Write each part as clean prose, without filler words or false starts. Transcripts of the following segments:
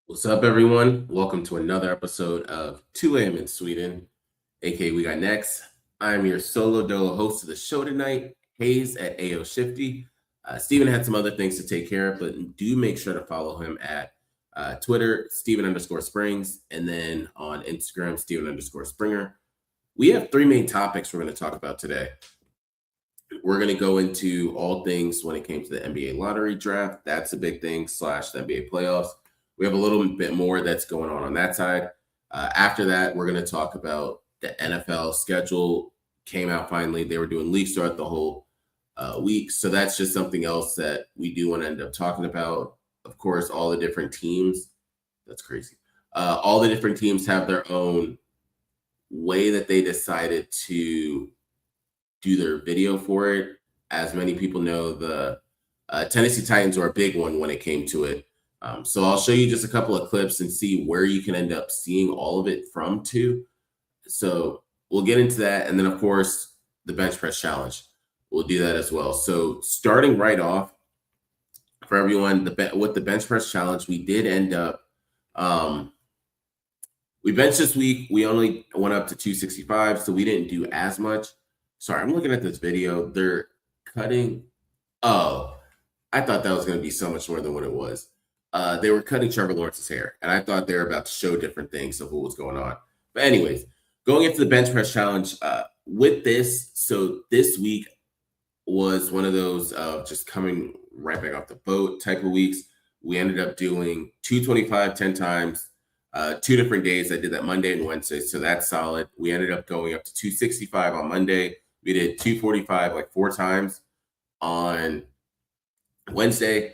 What's up, everyone? Welcome to another episode of 2 a.m. in Sweden, aka We Got Next. I'm your solo dolo host of the show tonight, Hayes at AO Shifty. Steven had some other things to take care of, but do make sure to follow him at Twitter, Steven_Springs, and then on Instagram, Steven_Springer. We have three main topics we're going to talk about today. We're going to go into all things when it came to the NBA lottery draft. That's a big thing, / the NBA playoffs. We have a little bit more that's going on that side. After that, we're going to talk about the NFL schedule. Came out finally. They were doing leaks throughout the whole week. So that's just something else that we do want to end up talking about. Of course, all the different teams. That's crazy. All the different teams have their own way that they decided to do their video for it. As many people know, the Tennessee Titans were a big one when it came to it. So I'll show you just a couple of clips and see where you can end up seeing all of it from too. So we'll get into that. And then, of course, the bench press challenge. We'll do that as well. So starting right off, for everyone, with the bench press challenge, we did end up, we benched this week. We only went up to 265, so we didn't do as much. Sorry, I'm looking at this video. They're cutting. Oh, I thought that was going to be so much more than what it was. They were cutting Trevor Lawrence's hair, and I thought they were about to show different things of what was going on. But anyways, going into the bench press challenge with this, so this week was one of those just coming right back off the boat type of weeks. We ended up doing 225 10 times, 2 different days. I did that Monday and Wednesday, so that's solid. We ended up going up to 265 on Monday. We did 245 like 4 times on Wednesday.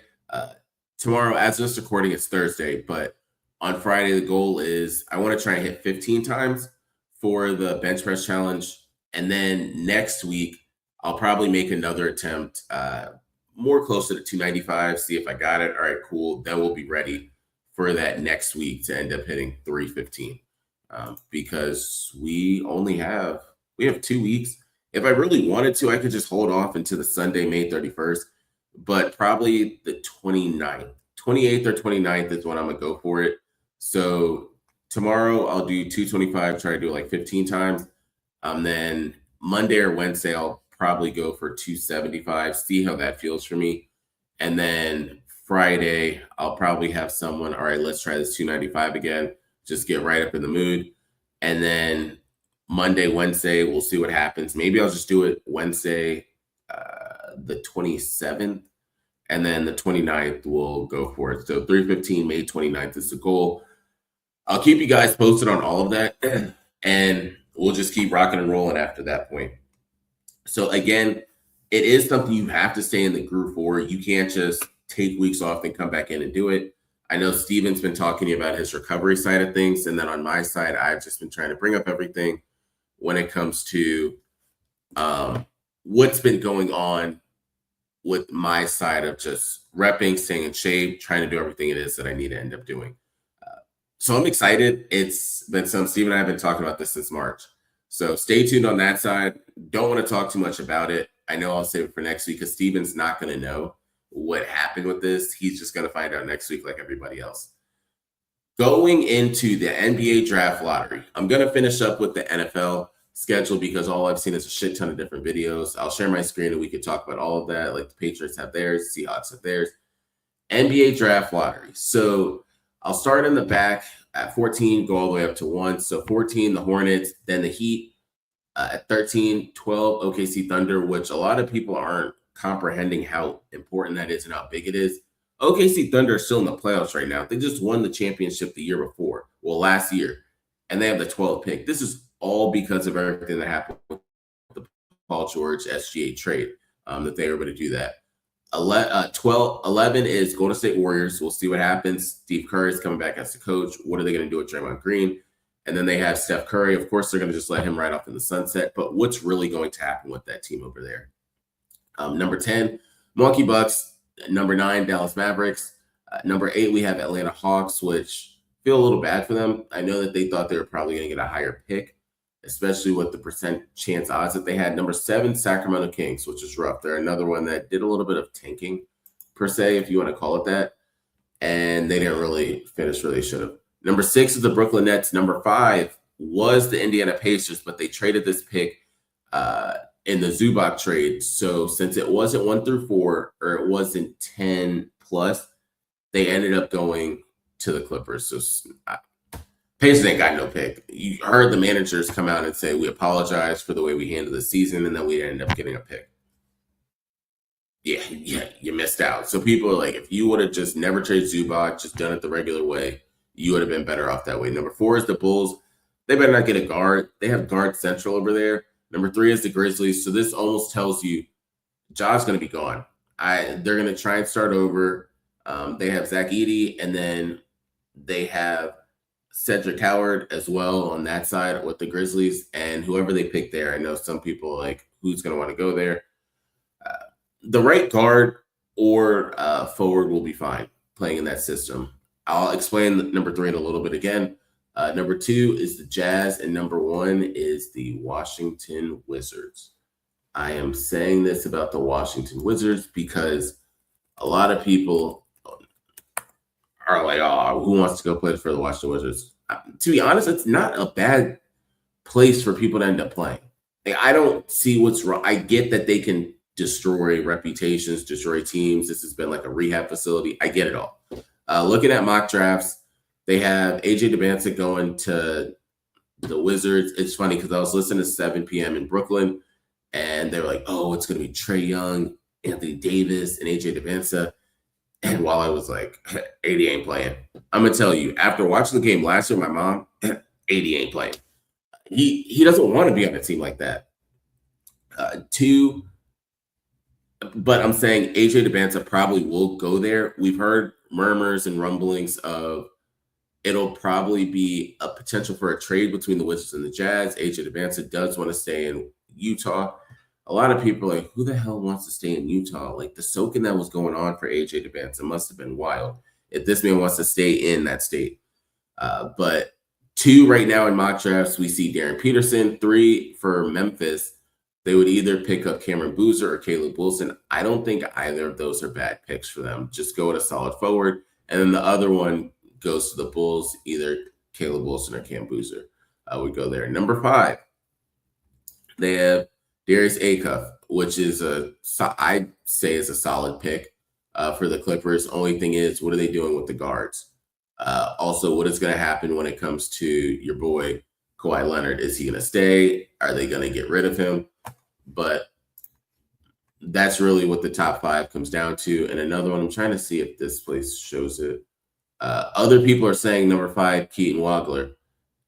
Tomorrow, as this recording, it's Thursday, but on Friday, the goal is I want to try and hit 15 times for the bench press challenge. And then next week, I'll probably make another attempt, more closer to 295, see if I got it. All right, cool. Then we'll be ready for that next week to end up hitting 315 because we have 2 weeks. If I really wanted to, I could just hold off until the Sunday, May 31st. But probably the 28th or 29th is when I'm going to go for it. So tomorrow I'll do 225, try to do it like 15 times. Then Monday or Wednesday, I'll probably go for 275, see how that feels for me. And then Friday, I'll probably have someone, all right, let's try this 295 again, just get right up in the mood. And then Monday, Wednesday, we'll see what happens. Maybe I'll just do it Wednesday, the 27th, and then the 29th we'll go for it. So 315, May 29th is the goal. I'll keep you guys posted on all of that, and we'll just keep rocking and rolling after that point. So again, it is something you have to stay in the groove for. You can't just take weeks off and come back in and do it. I know Steven's been talking to you about his recovery side of things, and then on my side, I've just been trying to bring up everything when it comes to what's been going on with my side of just repping, staying in shape, trying to do everything it is that I need to end up doing. So I'm excited. It's been Steve and I have been talking about this since March. So stay tuned on that side. Don't want to talk too much about it. I know I'll save it for next week because Steven's not going to know what happened with this. He's just going to find out next week like everybody else. Going into the NBA draft lottery, I'm going to finish up with the NFL schedule because all I've seen is a shit ton of different videos. I'll share my screen and we could talk about all of that. Like the Patriots have theirs, Seahawks have theirs. NBA draft lottery. So I'll start in the back at 14, go all the way up to 1. So 14, the Hornets, then the Heat. At 13, 12, OKC Thunder, which a lot of people aren't comprehending how important that is and how big it is. OKC Thunder are still in the playoffs right now. They just won the championship the year before, last year, and they have the 12th pick. This is all because of everything that happened with the Paul George SGA trade, that they were able to do that. 11 is Golden State Warriors. We'll see what happens. Steve Kerr is coming back as the coach. What are they going to do with Draymond Green? And then they have Steph Curry. Of course, they're going to just let him ride off in the sunset. But what's really going to happen with that team over there? Number 10, Milwaukee Bucks. Number 9, Dallas Mavericks. Number 8, we have Atlanta Hawks, which feel a little bad for them. I know that they thought they were probably going to get a higher pick, especially with the percent chance odds that they had. Number 7, Sacramento Kings, which is rough. They're another one that did a little bit of tanking, per se, if you want to call it that. and they didn't really finish where they should have. Number 6 is the Brooklyn Nets. Number 5 was the Indiana Pacers, but they traded this pick in the Zubac trade. So since it wasn't 1 through 4, or it wasn't 10 plus, they ended up going to the Clippers. So Pacers ain't got no pick. You heard the managers come out and say, we apologize for the way we handled the season, and then we ended up getting a pick. Yeah, you missed out. So people are like, if you would have just never traded Zubac, just done it the regular way, you would have been better off that way. Number 4 is the Bulls. They better not get a guard. They have guard central over there. Number 3 is the Grizzlies. So this almost tells you Ja's going to be gone. They're going to try and start over. They have Zach Edey, and then they have Cedric Howard as well on that side with the Grizzlies. And whoever they pick there, I know some people are like, who's going to want to go there? The right guard or forward will be fine playing in that system. I'll explain number 3 in a little bit again. Number 2 is the Jazz, and number 1 is the Washington Wizards. I am saying this about the Washington Wizards because a lot of people are like, oh, who wants to go play for the Washington Wizards? To be honest, it's not a bad place for people to end up playing. Like, I don't see what's wrong. I get that they can destroy reputations, destroy teams. This has been like a rehab facility. I get it all. Looking at mock drafts, they have AJ Demancic going to the Wizards. It's funny because I was listening to 7 p.m. in Brooklyn, and they were like, oh, it's going to be Trae Young, Anthony Davis, and AJ Demancic. And while I was like, 80 ain't playing. I'm going to tell you, after watching the game last year, my mom, 80 ain't playing. He doesn't want to be on a team like that. 2, but I'm saying AJ Demancic probably will go there. We've heard murmurs and rumblings of it'll probably be a potential for a trade between the Wizards and the Jazz. AJ Demancic does want to stay in Utah. A lot of people are like, who the hell wants to stay in Utah? Like, the soaking that was going on for AJ Demancic must have been wild if this man wants to stay in that state. But 2 right now in mock drafts, we see Darren Peterson. 3 for Memphis. They would either pick up Cameron Boozer or Caleb Wilson. I don't think either of those are bad picks for them. Just go with a solid forward. And then the other one goes to the Bulls, either Caleb Wilson or Cam Boozer. Would go there. Number 5, they have Darius Acuff, which is I'd say is a solid pick for the Clippers. Only thing is, what are they doing with the guards? Also, what is going to happen when it comes to your boy Kawhi Leonard? Is he going to stay? Are they going to get rid of him? But that's really what the top 5 comes down to. And another one, I'm trying to see if this place shows it. Other people are saying number 5, Keaton Wagler,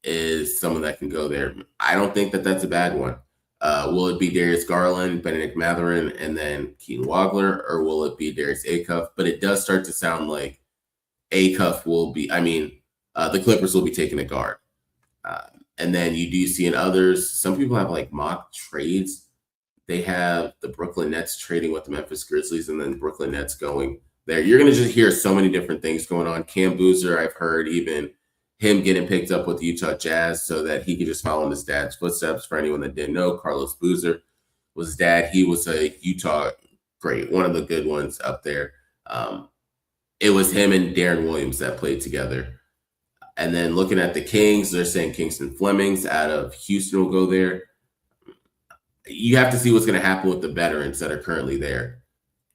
is someone that can go there. I don't think that that's a bad one. Will it be Darius Garland, Benedict Mathurin, and then Keaton Wagler, or will it be Darius Acuff? But it does start to sound like Acuff will be, the Clippers will be taking a guard. And then you do see in others, some people have like mock trades. They have the Brooklyn Nets trading with the Memphis Grizzlies, and then Brooklyn Nets going there. You're going to just hear so many different things going on. Cam Boozer, I've heard even him getting picked up with the Utah Jazz so that he could just follow in his dad's footsteps. For anyone that didn't know, Carlos Boozer was his dad. He was a Utah great, one of the good ones up there. It was him and Darren Williams that played together. And then looking at the Kings, they're saying Kingston Flemings out of Houston will go there. You have to see what's going to happen with the veterans that are currently there.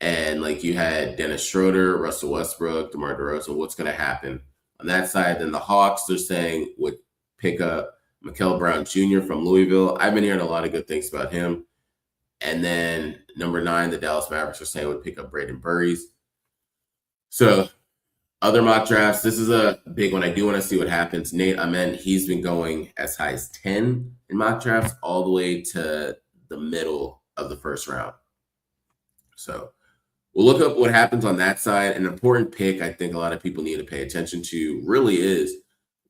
And like you had Dennis Schroeder, Russell Westbrook, DeMar DeRozan, what's going to happen on that side? Then the Hawks, they're saying, would pick up Mikael Brown Jr. from Louisville. I've been hearing a lot of good things about him. And then number 9, the Dallas Mavericks are saying would pick up Braden Burries. So other mock drafts, this is a big one. I do want to see what happens. Nate Ament, he's been going as high as 10 in mock drafts all the way to the middle of the first round. So we'll look up what happens on that side. An important pick I think a lot of people need to pay attention to really is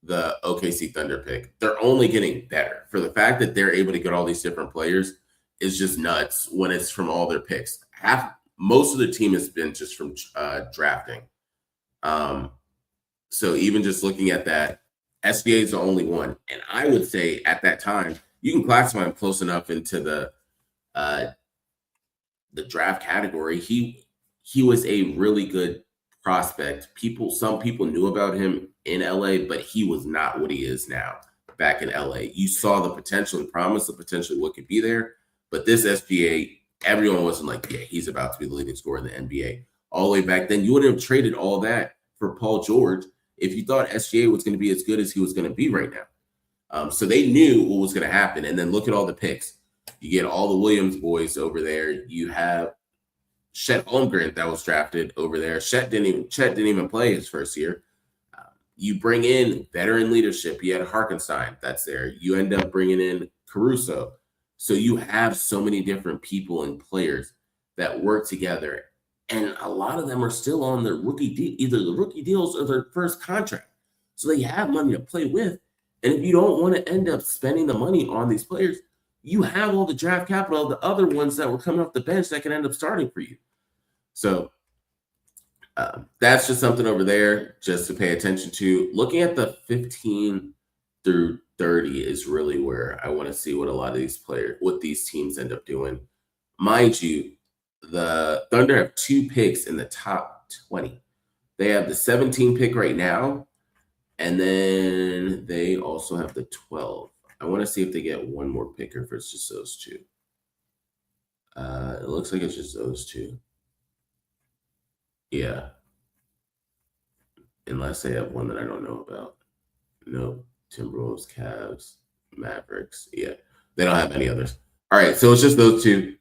the OKC Thunder pick. They're only getting better. For the fact that they're able to get all these different players is just nuts when it's from all their picks. Most of the team has been just from drafting. So even just looking at that, SBA is the only one. And I would say at that time, you can classify him close enough into the draft category. He was a really good prospect. Some people knew about him in LA, but he was not what he is now back in LA. You saw the potential and promise of potentially what could be there, but this SGA, everyone wasn't like, yeah, he's about to be the leading scorer in the NBA. All the way back then, you wouldn't have traded all that for Paul George if you thought SGA was going to be as good as he was going to be right now. So they knew what was going to happen. And then look at all the picks. You get all the Williams boys over there. You have Chet Holmgren that was drafted over there. Chet didn't even play his first year. You bring in veteran leadership. You had Harkenstein that's there. You end up bringing in Caruso. So you have so many different people and players that work together. And a lot of them are still on their either the rookie deals or their first contract. So they have money to play with. And if you don't want to end up spending the money on these players, you have all the draft capital of the other ones that were coming off the bench that can end up starting for you. So that's just something over there just to pay attention to. Looking at the 15 through 30 is really where I want to see what a lot of these teams end up doing. Mind you, the Thunder have 2 picks in the top 20. They have the 17 pick right now, and then they also have the 12. I want to see if they get one more pick or if it's just those 2. It looks like it's just those 2. Yeah. Unless they have one that I don't know about. Nope. Timberwolves, Cavs, Mavericks. Yeah. They don't have any others. All right. So it's just those 2.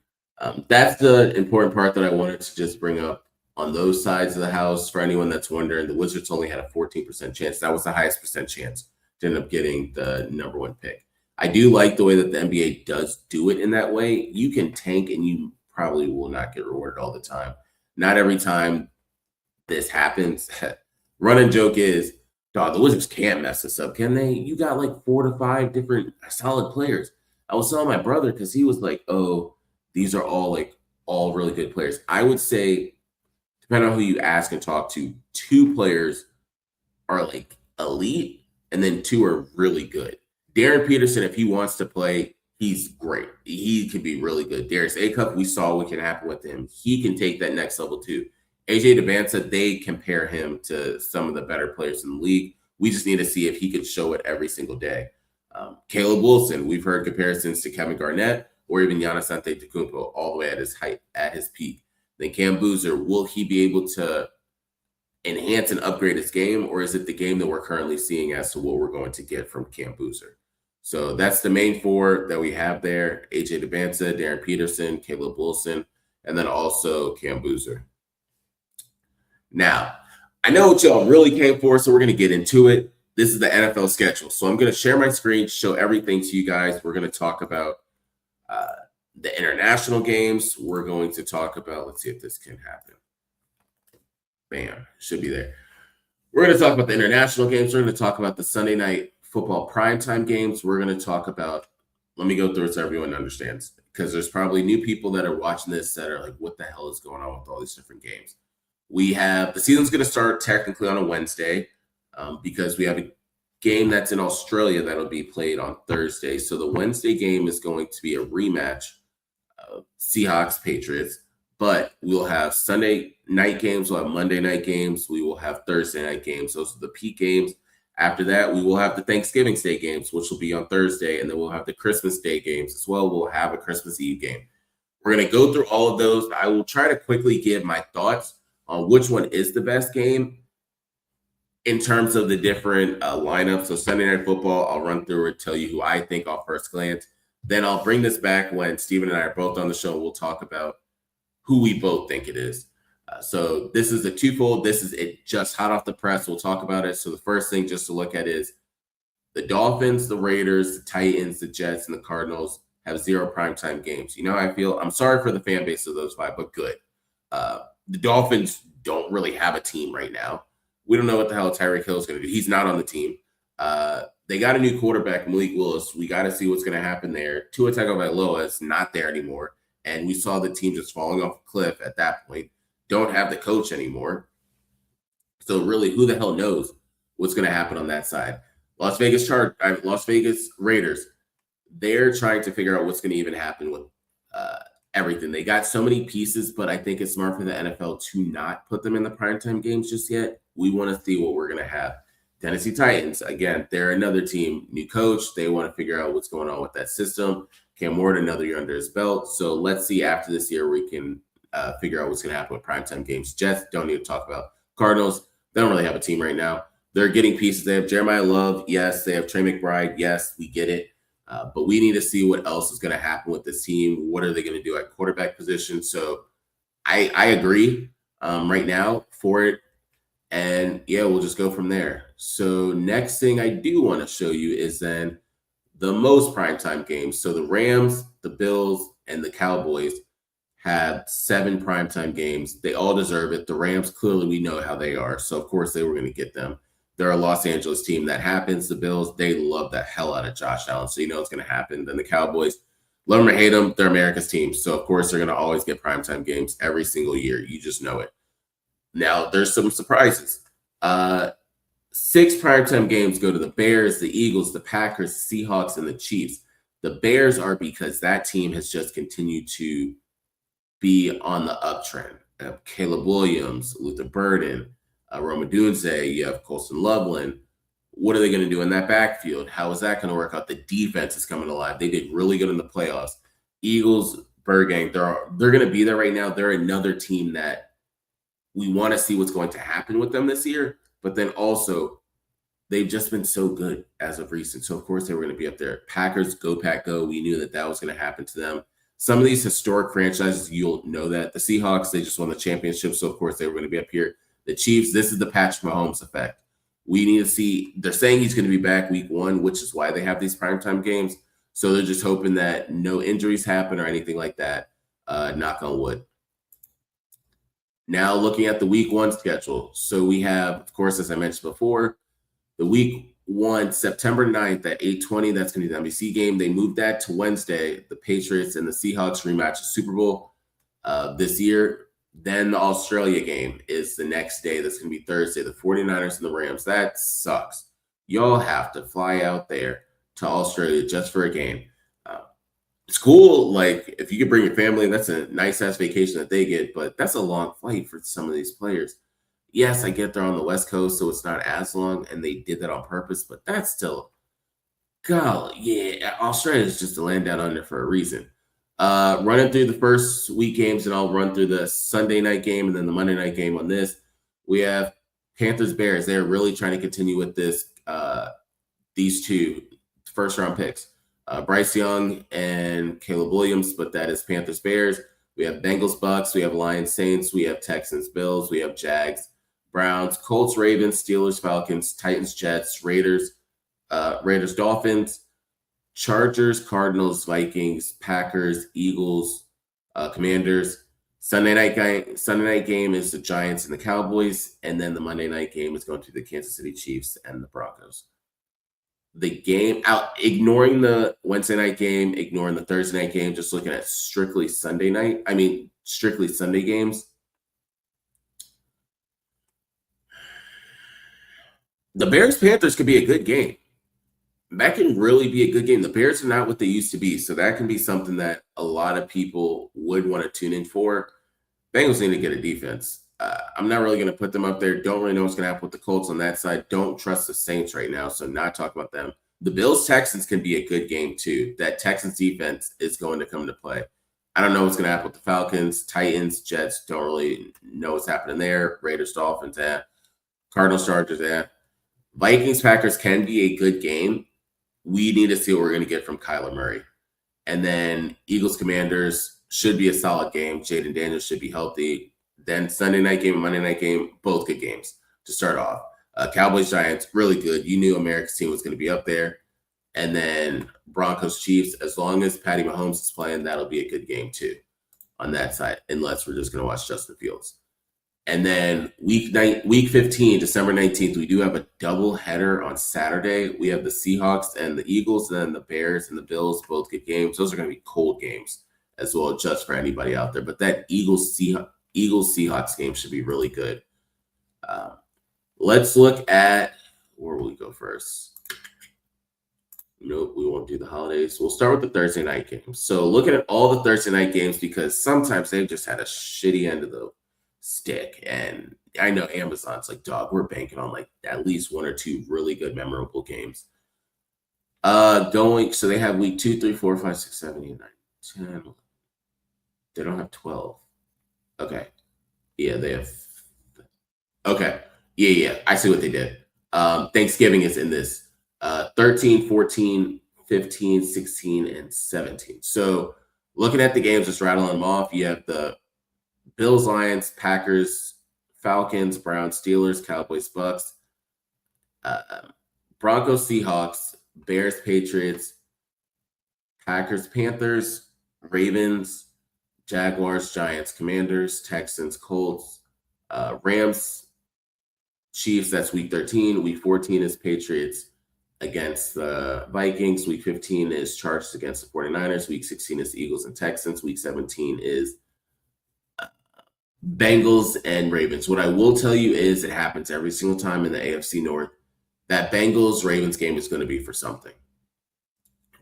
That's the important part that I wanted to just bring up on those sides of the house. For anyone that's wondering, the Wizards only had a 14% chance. That was the highest percent chance to end up getting the number 1 pick. I do like the way that the NBA does do it in that way. You can tank and you probably will not get rewarded all the time. Not every time this happens. Running joke is, dog, the Wizards can't mess this up, can they? You got like 4 to 5 different solid players. I was telling my brother because he was like, oh, these are all really good players. I would say, depending on who you ask and talk to, 2 players are like elite and then 2 are really good. Darren Peterson, if he wants to play, he's great. He can be really good. Darius Acuff, we saw what can happen with him. He can take that next level too. AJ Debanta, they compare him to some of the better players in the league. We just need to see if he could show it every single day. Caleb Wilson, we've heard comparisons to Kevin Garnett or even Giannis Antetokounmpo all the way at his height, at his peak. Then Cam Boozer, will he be able to enhance and upgrade his game, or is it the game that we're currently seeing as to what we're going to get from Cam Boozer? So that's the main 4 that we have there. AJ Debanta, Darren Peterson, Caleb Wilson, and then also Cam Boozer. Now, I know what y'all really came for, so we're going to get into it. This is the NFL schedule. So I'm going to share my screen, show everything to you guys. We're going to talk about the international games. We're going to talk about, let's see if this can happen. Bam, should be there. We're going to talk about the international games. We're going to talk about the Sunday night football primetime games. We're going to talk about, let me go through it so everyone understands, because there's probably new people that are watching this that are like, what the hell is going on with all these different games? The season's going to start technically on a Wednesday because we have a game that's in Australia that'll be played on Thursday. So the Wednesday game is going to be a rematch of Seahawks Patriots, but we'll have Sunday night games. We'll have Monday night games. We will have Thursday night games. Those are the peak games. After that, we will have the Thanksgiving Day games, which will be on Thursday, and then we'll have the Christmas Day games as well. We'll have a Christmas Eve game. We're going to go through all of those. I will try to quickly give my thoughts on which one is the best game in terms of the different lineups. So Sunday Night Football, I'll run through it, tell you who I think off first glance. Then I'll bring this back when Steven and I are both on the show. We'll talk about who we both think it is. So this is a twofold. This is it just hot off the press. We'll talk about it. So the first thing just to look at is the Dolphins, the Raiders, the Titans, the Jets, and the Cardinals have 0 primetime games. You know how I feel? I'm sorry for the fan base of those 5, but good. The Dolphins don't really have a team right now. We don't know what the hell Tyreek Hill is going to do. He's not on the team. They got a new quarterback, Malik Willis. We got to see what's going to happen there. Tua Tagovailoa is not there anymore, and we saw the team just falling off a cliff at that point. Don't have the coach anymore. So really, who the hell knows what's going to happen on that side? Las Vegas Raiders, they're trying to figure out what's going to even happen with everything. They got so many pieces, but I think it's smart for the NFL to not put them in the primetime games just yet. We want to see what we're going to have. Tennessee Titans, again, they're another team, new coach. They want to figure out what's going on with that system. Cam Ward, another year under his belt. So let's see after this year we can figure out what's going to happen with primetime games. Jets, don't need to talk about. Cardinals, they don't really have a team right now. They're getting pieces. They have Jeremiah Love. Yes. They have Trey McBride. Yes, we get it. But we need to see what else is going to happen with this team. What are they going to do at quarterback position? So I agree right now for it. And yeah, we'll just go from there. So next thing I do want to show you is then the most primetime games. So the Rams, the Bills, and the Cowboys have 7 primetime games. They all deserve it. The Rams, clearly we know how they are. So of course they were going to get them. They're a Los Angeles team. That happens. The Bills, they love the hell out of Josh Allen. So you know it's going to happen. Then the Cowboys, love them or hate them, they're America's team. So of course they're going to always get primetime games every single year. You just know it. Now there's some surprises. 6 primetime games go to the Bears, the Eagles, the Packers, the Seahawks, and the Chiefs. The Bears are because that team has just continued to be on the uptrend. Caleb Williams, Luther Burden, Roma Dunze, you have Colson Loveland. What are they going to do in that backfield? How is that going to work out? The defense is coming alive. They did really good in the playoffs. Eagles, Burgang, they're going to be there right now. They're another team that we want to see what's going to happen with them this year. But then also, they've just been so good as of recent. So, of course, they were going to be up there. Packers, go Pack, go. We knew that was going to happen to them. Some of these historic franchises, you'll know that. The Seahawks, they just won the championship. So, of course, they were going to be up here. The Chiefs, this is the Patrick Mahomes effect. We need to see, they're saying he's going to be back week 1, which is why they have these primetime games. So they're just hoping that no injuries happen or anything like that. Knock on wood. Now looking at the week 1 schedule. So we have, of course, as I mentioned before, the week 1, September 9th at 8:20. That's going to be the NBC game. They moved that to Wednesday. The Patriots and the Seahawks rematch the Super Bowl this year. Then the Australia game is the next day. That's going to be Thursday. The 49ers and the Rams. That sucks. Y'all have to fly out there to Australia just for a game. It's cool. Like, if you could bring your family, that's a nice-ass vacation that they get. But that's a long flight for some of these players. Yes, I get they're on the West Coast, so it's not as long, and they did that on purpose. But that's still, golly, yeah, Australia is just a land down under for a reason. Running through the first week games, and I'll run through the Sunday night game and then the Monday night game on this. We have Panthers-Bears. They're really trying to continue with this. These 2 first-round picks, Bryce Young and Caleb Williams, but that is Panthers-Bears. We have Bengals-Bucks. We have Lions-Saints. We have Texans-Bills. We have Jags-Browns, Colts-Ravens, Steelers-Falcons, Titans-Jets, Raiders-Dolphins, Chargers, Vikings, Packers, Eagles, Commanders. Sunday night game is the Giants and the Cowboys, and then the Monday night game is going to the Kansas City Chiefs and the Broncos. The game out, ignoring the Wednesday night game, ignoring the Thursday night game, just looking at strictly Sunday games. The Bears-Panthers could be a good game. That can really be a good game. The Bears are not what they used to be, so that can be something that a lot of people would want to tune in for. Bengals need to get a defense. I'm not really going to put them up there. Don't really know what's going to happen with the Colts on that side. Don't trust the Saints right now, so not talk about them. The Bills-Texans can be a good game too. That Texans defense is going to come into play. I don't know what's going to happen with the Falcons, Titans, Jets. Don't really know what's happening there. Raiders-Dolphins, Cardinals-Chargers, Vikings-Packers can be a good game. We need to see what we're going to get from Kyler Murray. And then Eagles-Commanders should be a solid game. Jaden Daniels should be healthy. Then Sunday night game and Monday night game, both good games to start off. Cowboys-Giants, really good. You knew America's team was going to be up there. And then Broncos-Chiefs, as long as Patty Mahomes is playing, that'll be a good game too on that side, unless we're just going to watch Justin Fields. And then week 15, December 19th, we do have a double header on Saturday. We have the Seahawks and the Eagles, and then the Bears and the Bills, both good games. Those are going to be cold games as well, just for anybody out there. But that Eagles-Seahawks game should be really good. Let's look at, where will we go first? Nope, we won't do the holidays. We'll start with the Thursday night games. So looking at all the Thursday night games, because sometimes they've just had a shitty end of the stick. And I know Amazon's like, dog, we're banking on like at least one or two really good, memorable games. So they have week 2, 3, 4, 5, 6, 7, 8, 9, 10. They don't have 12. Okay. Yeah, they have. Okay. Yeah. I see what they did. Thanksgiving is in this. 13, 14, 15, 16, and 17. So looking at the games, just rattling them off, you have the Bills, Lions, Packers, Falcons, Browns, Steelers, Cowboys, Bucks, Broncos, Seahawks, Bears, Patriots, Packers, Panthers, Ravens, Jaguars, Giants, Commanders, Texans, Colts, Rams, Chiefs. That's week 13. Week 14 is Patriots against the Vikings. Week 15 is Chargers against the 49ers. Week 16 is Eagles and Texans. Week 17 is Bengals and Ravens. What I will tell you is it happens every single time in the AFC North. That Bengals-Ravens game is going to be for something.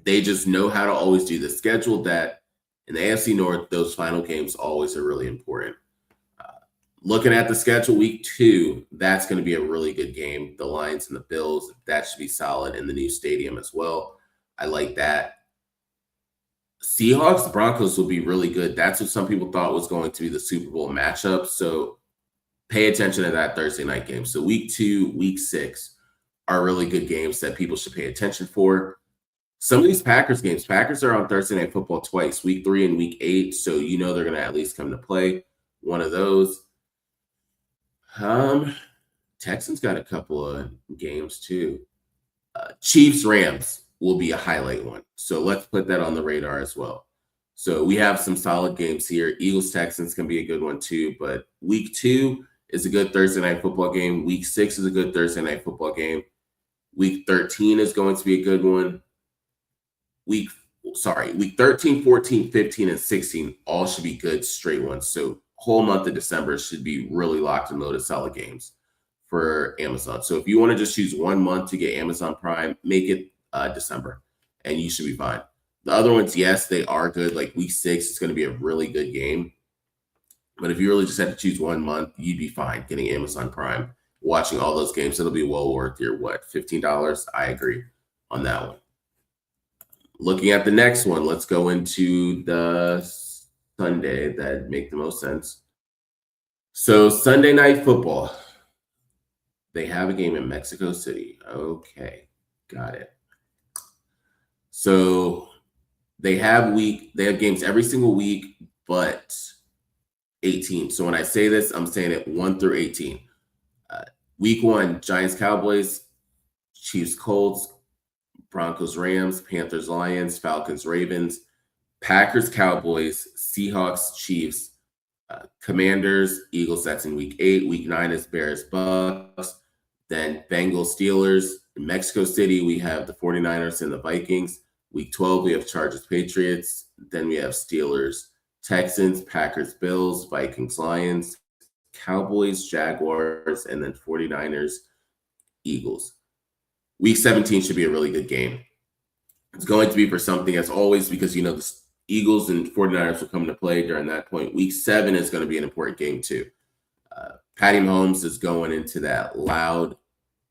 They just know how to always do the schedule that in the AFC North, those final games always are really important. Looking at the schedule, week 2, that's going to be a really good game. The Lions and the Bills, that should be solid in the new stadium as well. I like that. Seahawks, Broncos will be really good. That's what some people thought was going to be the Super Bowl matchup. So pay attention to that Thursday night game. So week 2, week 6 are really good games that people should pay attention for. Some of these Packers games, Packers are on Thursday Night Football twice, week 3 and week 8. So you know they're going to at least come to play one of those. Texans got a couple of games too. Chiefs, Rams will be a highlight one. So let's put that on the radar as well. So we have some solid games here. Eagles, Texans can be a good one too. But week 2 is a good Thursday Night Football game. Week 6 is a good Thursday Night Football game. Week 13 is going to be a good one. Week 13, 14, 15, and 16 all should be good straight ones. So whole month of December should be really locked and loaded solid games for Amazon. So if you want to just choose 1 month to get Amazon Prime, make it December and you should be fine. The other ones, yes, they are good. Like week 6 is going to be a really good game. But if you really just had to choose 1 month, you'd be fine getting Amazon Prime, watching all those games. It'll be well worth your, $15? I agree on that one. Looking at the next one, let's go into the Sunday that make the most sense. So Sunday Night Football. They have a game in Mexico City. Okay, got it. So they have games every single week, but 18. So when I say this, I'm saying it 1 through 18. Week 1, Giants, Cowboys, Chiefs, Colts, Broncos, Rams, Panthers, Lions, Falcons, Ravens, Packers, Cowboys, Seahawks, Chiefs, Commanders, Eagles. That's in week 8. Week 9 is Bears, Bucks. Then Bengals, Steelers. In Mexico City, we have the 49ers and the Vikings. Week 12, we have Chargers, Patriots. Then we have Steelers, Texans, Packers, Bills, Vikings, Lions, Cowboys, Jaguars, and then 49ers, Eagles. Week 17 should be a really good game. It's going to be for something as always because, the Eagles and 49ers will come to play during that point. Week 7 is going to be an important game too. Patty Mahomes is going into that loud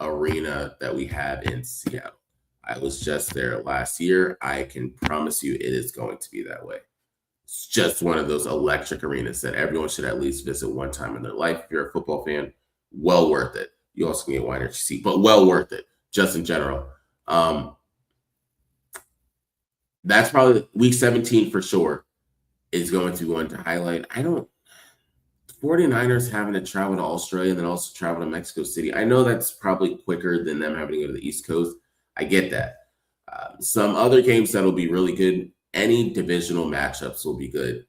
arena that we have in Seattle. I was just there last year. I can promise you it is going to be that way. It's just one of those electric arenas that everyone should at least visit one time in their life. If you're a football fan, well worth it. You also can get wine at your seat, but well worth it. Just in general. That's probably week 17 for sure is going to be one to highlight. 49ers having to travel to Australia and then also travel to Mexico City. I know that's probably quicker than them having to go to the East Coast. I get that. Some other games that'll be really good. Any divisional matchups will be good.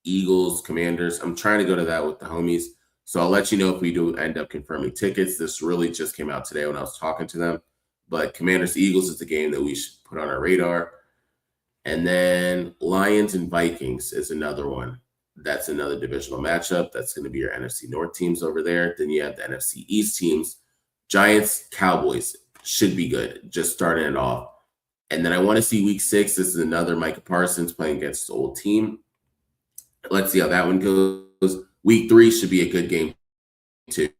Eagles, Commanders. I'm trying to go to that with the homies. So I'll let you know if we do end up confirming tickets. This really just came out today when I was talking to them. But Commanders Eagles is the game that we should put on our radar. And then Lions and Vikings is another one. That's another divisional matchup. That's going to be your NFC North teams over there. Then you have the NFC East teams. Giants, Cowboys should be good. Just starting it off. And then I want to see week 6. This is another Micah Parsons playing against his old team. Let's see how that one goes. Week 3 should be a good game too.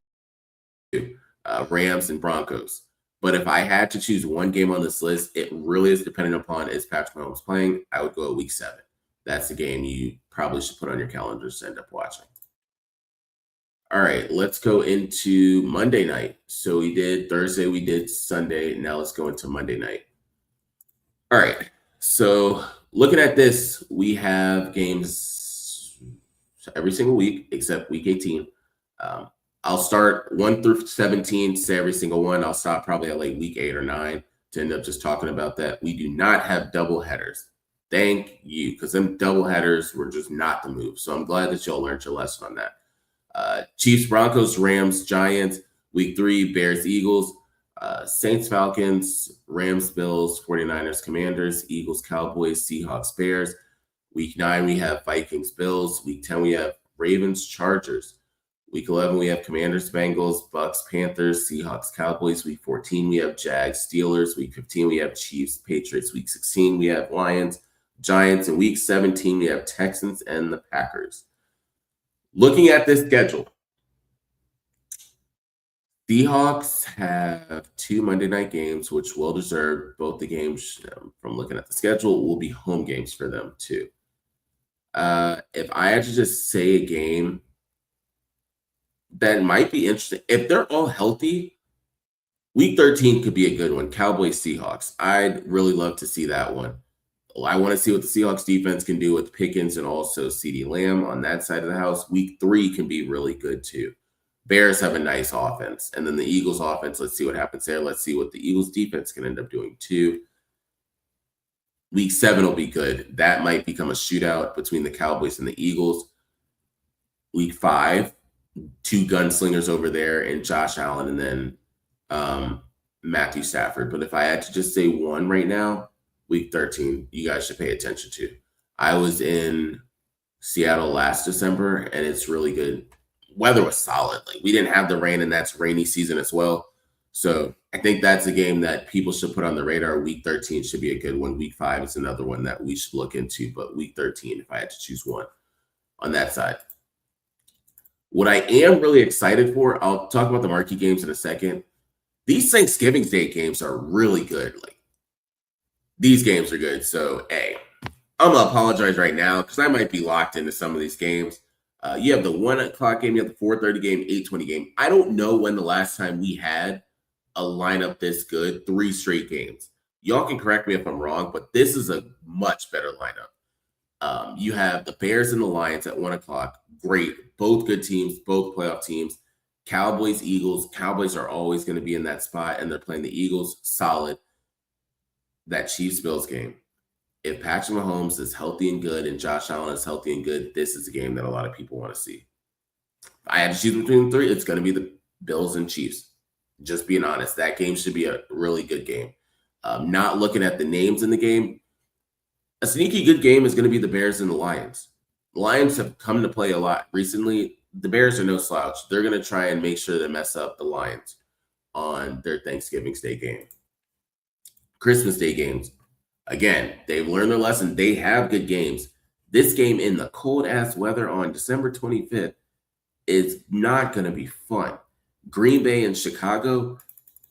Rams and Broncos. But if I had to choose one game on this list, it really is dependent upon is Patrick Mahomes playing. I would go week 7. That's the game you probably should put on your calendars to end up watching. All right, let's go into Monday night. So we did Thursday, we did Sunday. Now let's go into Monday night. All right. So looking at this, we have games every single week except week 18. I'll start 1 through 17, say every single one. I'll stop probably at like week 8 or 9 to end up just talking about that. We do not have double headers. Thank you, because them double headers were just not the move. So I'm glad that y'all learned your lesson on that. Chiefs, Broncos, Rams, Giants. Week 3, Bears, Eagles. Saints, Falcons, Rams, Bills, 49ers, Commanders, Eagles, Cowboys, Seahawks, Bears. Week 9, we have Vikings, Bills. Week 10, we have Ravens, Chargers. Week 11, we have Commanders, Bengals, Bucks, Panthers, Seahawks, Cowboys. Week 14, we have Jags, Steelers. Week 15, we have Chiefs, Patriots. Week 16, we have Lions, Giants. And week 17, we have Texans and the Packers. Looking at this schedule, Seahawks have 2 Monday night games, which well deserved. Both the games, from looking at the schedule, will be home games for them too. If I had to just say a game that might be interesting, if they're all healthy, week 13 could be a good one. Cowboys, Seahawks. I'd really love to see that one. I want to see what the Seahawks defense can do with Pickens and also CeeDee Lamb on that side of the house. Week 3 can be really good too. Bears have a nice offense. And then the Eagles offense, let's see what happens there. Let's see what the Eagles defense can end up doing too. Week 7 will be good. That might become a shootout between the Cowboys and the Eagles. Week 5, 2 gunslingers over there and Josh Allen and then Matthew Stafford. But if I had to just say one right now, week 13, you guys should pay attention to. I was in Seattle last December, and it's really good. Weather was solid. Like, we didn't have the rain, and that's rainy season as well. So I think that's a game that people should put on the radar. Week 13 should be a good one. Week 5 is another one that we should look into. But week 13, if I had to choose one on that side. What I am really excited for, I'll talk about the marquee games in a second. These Thanksgiving Day games are really good. Like, these games are good. So, hey, I'm going to apologize right now because I might be locked into some of these games. You have the 1 o'clock game, you have the 4:30 game, 8:20 game. I don't know when the last time we had a lineup this good, 3 straight games. Y'all can correct me if I'm wrong, but this is a much better lineup. You have the Bears and the Lions at 1 o'clock. Great. Both good teams, both playoff teams. Cowboys, Eagles. Cowboys are always going to be in that spot, and they're playing the Eagles. Solid. That Chiefs-Bills game. If Patrick Mahomes is healthy and good and Josh Allen is healthy and good, this is a game that a lot of people want to see. If I had to choose between the 3, it's going to be the Bills and Chiefs. Just being honest, that game should be a really good game. Not looking at the names in the game, a sneaky good game is going to be the Bears and the Lions. The Lions have come to play a lot recently. The Bears are no slouch. They're going to try and make sure they mess up the Lions on their Thanksgiving Day game. Christmas Day games. Again, they've learned their lesson. They have good games. This game in the cold-ass weather on December 25th is not going to be fun. Green Bay and Chicago,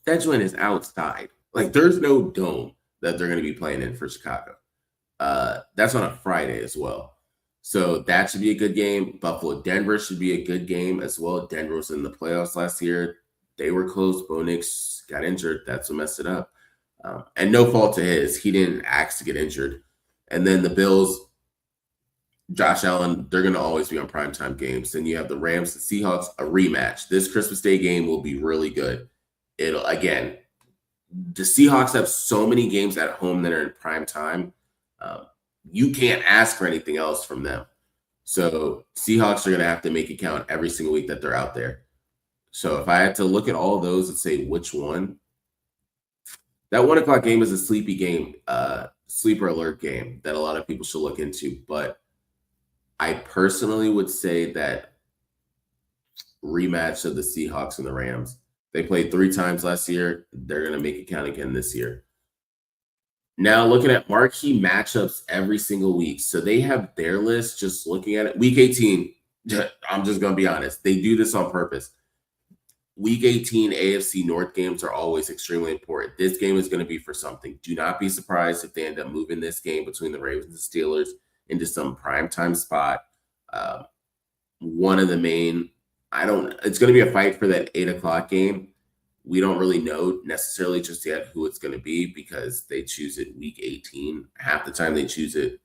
that joint is outside. Like, there's no dome that they're going to be playing in for Chicago. That's on a Friday as well. So that should be a good game. Buffalo, Denver should be a good game as well. Denver was in the playoffs last year. They were close. Bo Nix got injured. That's what messed it up. And no fault to his. He didn't ask to get injured. And then the Bills, Josh Allen, they're going to always be on primetime games. Then you have the Rams and Seahawks, a rematch. This Christmas Day game will be really good. The Seahawks have so many games at home that are in prime time. You can't ask for anything else from them. So Seahawks are going to have to make it count every single week that they're out there. So if I had to look at all those and say which one, that 1 o'clock game is a sleepy game, sleeper alert game that a lot of people should look into. But I personally would say that rematch of the Seahawks and the Rams. They played 3 times last year. They're going to make it count again this year. Now looking at marquee matchups every single week. So they have their list, just looking at it. Week 18, I'm just going to be honest. They do this on purpose. Week 18 AFC North games are always extremely important. This game is going to be for something. Do not be surprised if they end up moving this game between the Ravens and Steelers into some primetime spot. One of the main, it's going to be a fight for that 8 o'clock game. We don't really know necessarily just yet who it's going to be because they choose it week 18. Half the time they choose it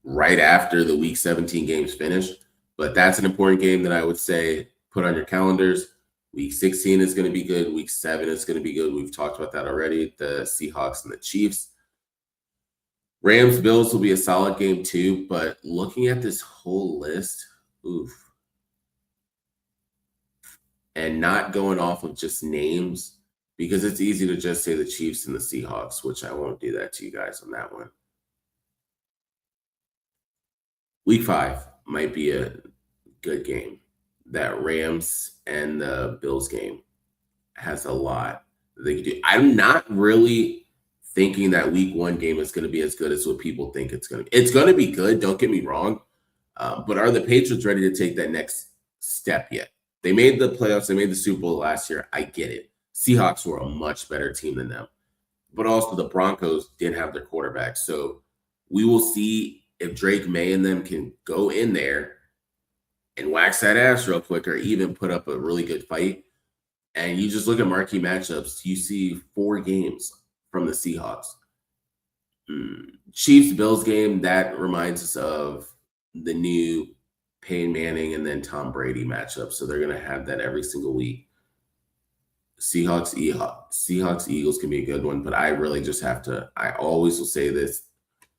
right after the week 17 games finish. But that's an important game that I would say put on your calendars. Week 16 is going to be good. Week 7 is going to be good. We've talked about that already. The Seahawks and the Chiefs. Rams Bills will be a solid game too. But looking at this whole list, oof. And not going off of just names, because it's easy to just say the Chiefs and the Seahawks, which I won't do that to you guys on that one. Week 5 might be a good game. That Rams and the Bills game has a lot they can do. I'm not really thinking that week 1 game is going to be as good as what people think it's going to be. It's going to be good, don't get me wrong. But are the Patriots ready to take that next step yet? They made the playoffs. They made the Super Bowl last year. I get it. Seahawks were a much better team than them. But also the Broncos didn't have their quarterback. So we will see if Drake May and them can go in there and wax that ass real quick or even put up a really good fight. And you just look at marquee matchups. You see 4 games from the Seahawks. Chiefs-Bills game, that reminds us of the new Peyton Manning and then Tom Brady matchup. So they're going to have that every single week. Seahawks Eagles can be a good one, but I really just have to, I always will say this,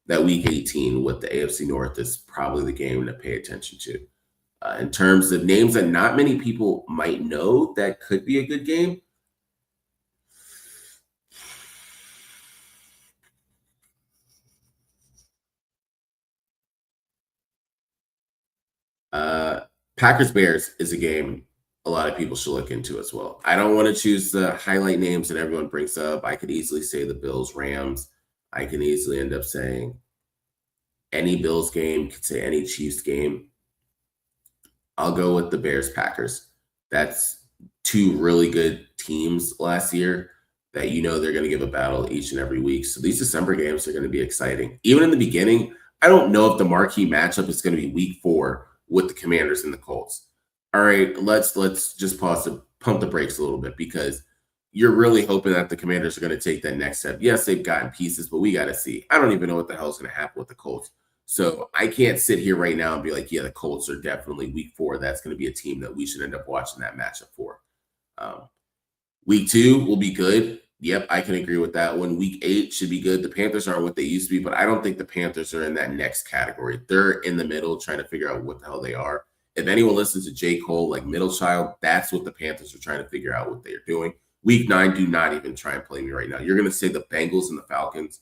that week 18 with the AFC North is probably the game to pay attention to. In terms of names that not many people might know that could be a good game, Packers-Bears is a game a lot of people should look into as well. I don't want to choose the highlight names that everyone brings up. I could easily say the Bills-Rams. I can easily end up saying any Bills game, could say any Chiefs game. I'll go with the Bears-Packers. That's 2 really good teams last year that they're going to give a battle each and every week. So these December games are going to be exciting. Even in the beginning, I don't know if the marquee matchup is going to be week 4 with the Commanders and the Colts. All right, let's just pause to pump the brakes a little bit because you're really hoping that the Commanders are going to take that next step. Yes, they've gotten pieces, but we got to see. I don't even know what the hell is going to happen with the Colts. So I can't sit here right now and be like, yeah, the Colts are definitely week 4. That's going to be a team that we should end up watching that matchup for. Week 2 will be good. Yep, I can agree with that one. Week 8 should be good. The Panthers aren't what they used to be, but I don't think the Panthers are in that next category. They're in the middle trying to figure out what the hell they are. If anyone listens to J. Cole, like Middle Child, that's what the Panthers are trying to figure out what they're doing. Week 9, do not even try and play me right now. You're going to say the Bengals and the Falcons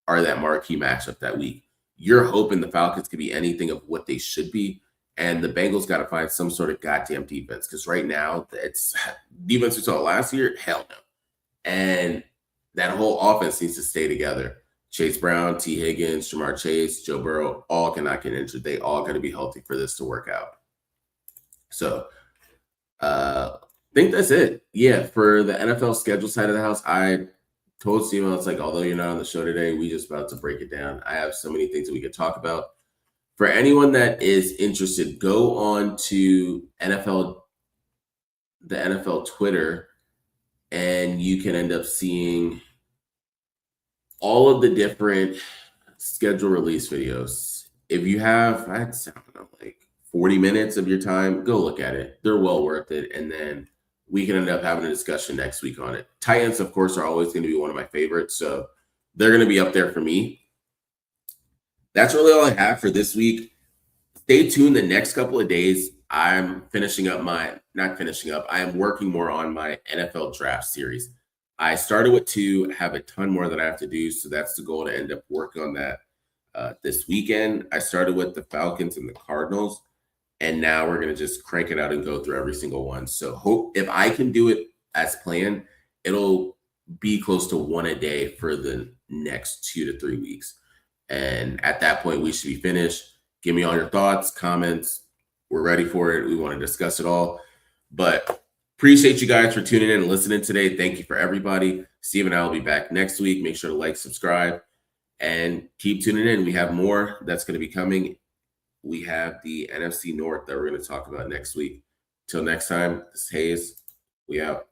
are that marquee matchup that week. You're hoping the Falcons could be anything of what they should be, and the Bengals got to find some sort of goddamn defense because right now, it's defense we saw last year, hell no. And that whole offense needs to stay together. Chase Brown, T. Higgins, Jamar Chase, Joe Burrow, all cannot get injured. They all got to be healthy for this to work out. So I think that's it. Yeah, for the NFL schedule side of the house, I told Steven, I was like, although you're not on the show today, we just about to break it down. I have so many things that we could talk about. For anyone that is interested, go on to the NFL Twitter, and you can end up seeing all of the different schedule release videos. If you have, I don't know, like 40 minutes of your time, go look at it. They're well worth it. And then we can end up having a discussion next week on it. Titans, of course, are always going to be one of my favorites. So they're going to be up there for me. That's really all I have for this week. Stay tuned the next couple of days. I'm I am working more on my NFL draft series. I started with 2, have a ton more that I have to do. So that's the goal, to end up working on that this weekend. I started with the Falcons and the Cardinals, and now we're going to just crank it out and go through every single one. So hope if I can do it as planned, it'll be close to one a day for the next 2 to 3 weeks. And at that point, we should be finished. Give me all your thoughts, comments. We're ready for it. We want to discuss it all. But appreciate you guys for tuning in and listening today. Thank you for everybody. Steve and I will be back next week. Make sure to like, subscribe, and keep tuning in. We have more that's going to be coming. We have the NFC North that we're going to talk about next week. Till next time, this is Hayes. We out.